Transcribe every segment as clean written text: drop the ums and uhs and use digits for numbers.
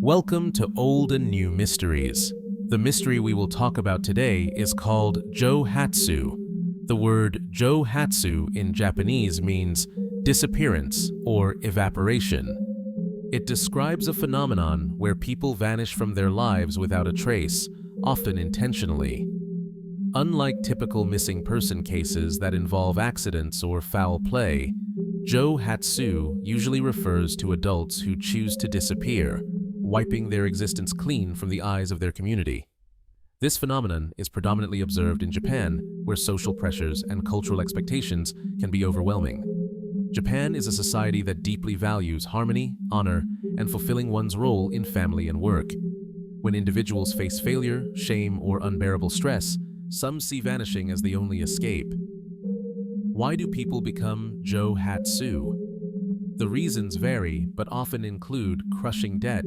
Welcome to Old and New Mysteries. The mystery we will talk about today is called Johatsu. The word Johatsu in Japanese means disappearance or evaporation. It describes a phenomenon where people vanish from their lives without a trace, often intentionally. Unlike typical missing person cases that involve accidents or foul play, Johatsu usually refers to adults who choose to disappear, wiping their existence clean from the eyes of their community. This phenomenon is predominantly observed in Japan, where social pressures and cultural expectations can be overwhelming. Japan is a society that deeply values harmony, honor, and fulfilling one's role in family and work. When individuals face failure, shame, or unbearable stress, some see vanishing as the only escape. Why do people become Johatsu? The reasons vary, but often include crushing debt,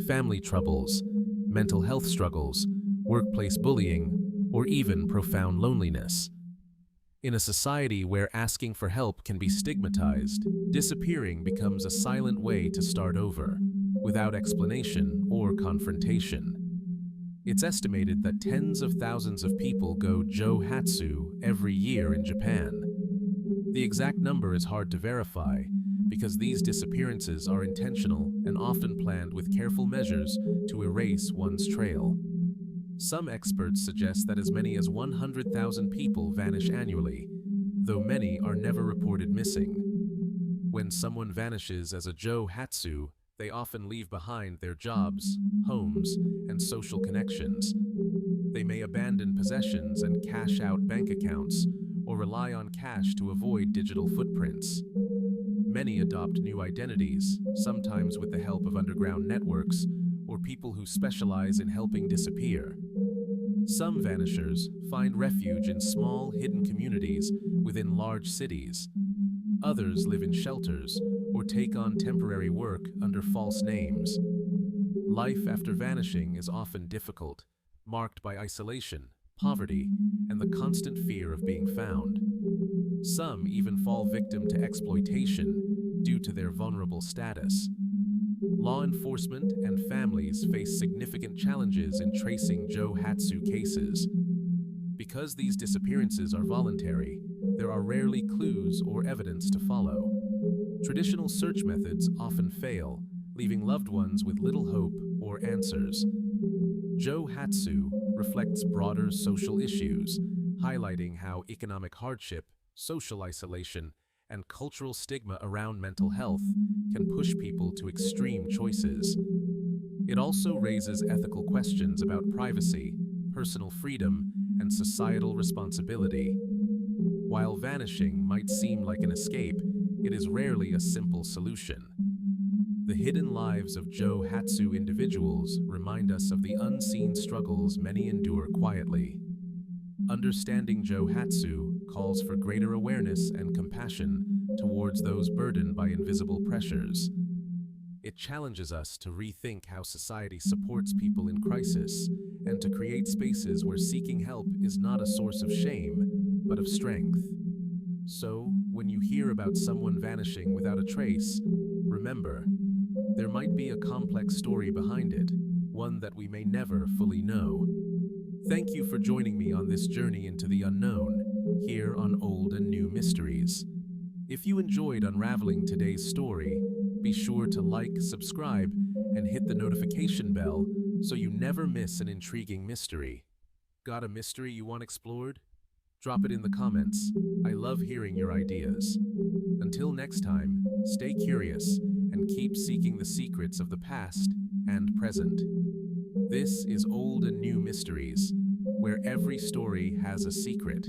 family troubles, mental health struggles, workplace bullying, or even profound loneliness. In a society where asking for help can be stigmatized, disappearing becomes a silent way to start over, without explanation or confrontation. It's estimated that tens of thousands of people go Johatsu every year in Japan. The exact number is hard to verify, because these disappearances are intentional and often planned with careful measures to erase one's trail. Some experts suggest that as many as 100,000 people vanish annually, though many are never reported missing. When someone vanishes as a Johatsu, they often leave behind their jobs, homes, and social connections. They may abandon possessions and cash out bank accounts, or rely on cash to avoid digital footprints. Many adopt new identities, sometimes with the help of underground networks or people who specialize in helping disappear. Some vanishers find refuge in small, hidden communities within large cities. Others live in shelters or take on temporary work under false names. Life after vanishing is often difficult, marked by isolation, poverty, and the constant fear of being found. Some even fall victim to exploitation due to their vulnerable status. Law enforcement and families face significant challenges in tracing Johatsu cases. Because these disappearances are voluntary, there are rarely clues or evidence to follow. Traditional search methods often fail, leaving loved ones with little hope or answers. Johatsu reflects broader social issues, highlighting how economic hardship, social isolation, and cultural stigma around mental health can push people to extreme choices. It also raises ethical questions about privacy, personal freedom, and societal responsibility. While vanishing might seem like an escape, it is rarely a simple solution. The hidden lives of Johatsu individuals remind us of the unseen struggles many endure quietly. Understanding Johatsu calls for greater awareness and compassion towards those burdened by invisible pressures. It challenges us to rethink how society supports people in crisis and to create spaces where seeking help is not a source of shame, but of strength. So, when you hear about someone vanishing without a trace, remember, there might be a complex story behind it, one that we may never fully know. Thank you for joining me on this journey into the unknown, here on Old and New Mysteries. If you enjoyed unraveling today's story, be sure to like, subscribe, and hit the notification bell so you never miss an intriguing mystery. Got a mystery you want explored? Drop it in the comments. I love hearing your ideas. Until next time, stay curious and keep seeking the secrets of the past and present. This is Old and New Mysteries, where every story has a secret.